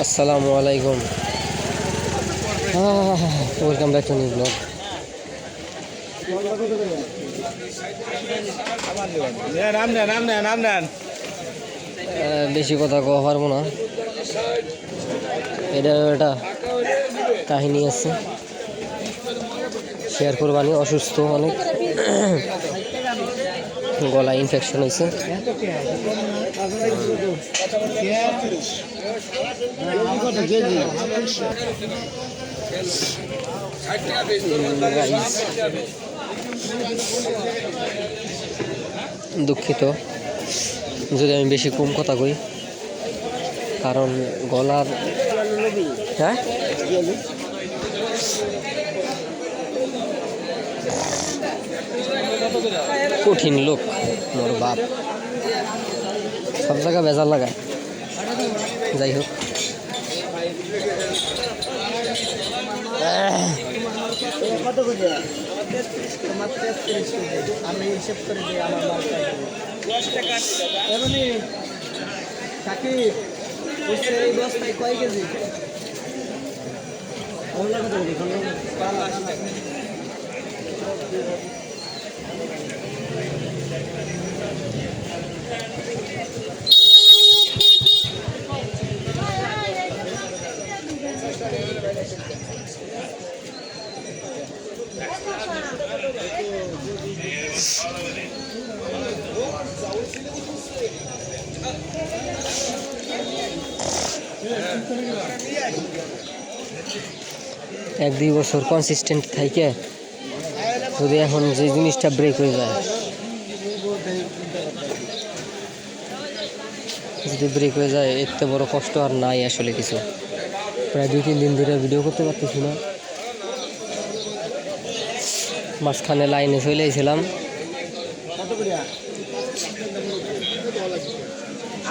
আসসালামু আলাইকুম, welcome back to new blog. বেশি কথা কওয়া পারবো না, এটা কাহিনী আছে, শেয়ার করবানি। অসুস্থ অনেক, গলা ইনফেকশন হয়েছে। দুঃখিত যদি আমি বেশি কম কথা কই, কারণ গলার কঠিন লোক মোর বাপ, সব জায়গায় বেজার লাগায়। যাই হোক, আমি হিসেব করে দিই আমার এই বস্তায় কয় কেজি এক দুই বছর কনসিস্টেন্ট থাকে যদি এখন যে জিনিসটা ব্রেক হয়ে যায়, যদি ব্রেক হয়ে যায়, এতে বড় কষ্ট আর নাই আসলে কিছু। প্রায় 2-3 দিন ধরে ভিডিও করতে পারতেছি না। মাঝখানে লাইনে চলে এসেছিলাম।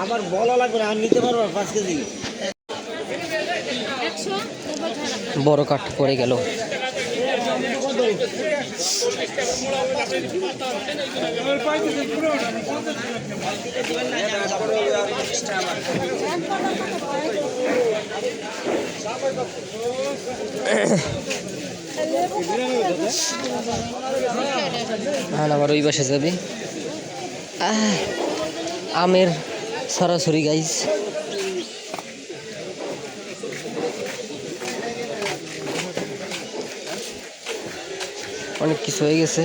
আমার বলা লাগবে না, আমি নিতে পারবো 5 কেজি। বড় কাঠ পড়ে গেল। আবার ওই বাসে যাবি। আমের সরাসরি গাইজ, অনেক কিছু হয়ে গেছে।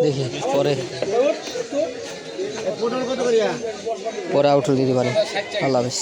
দেখি পরে আউটরো দিতে পারে। আল্লাহ হাফেজ।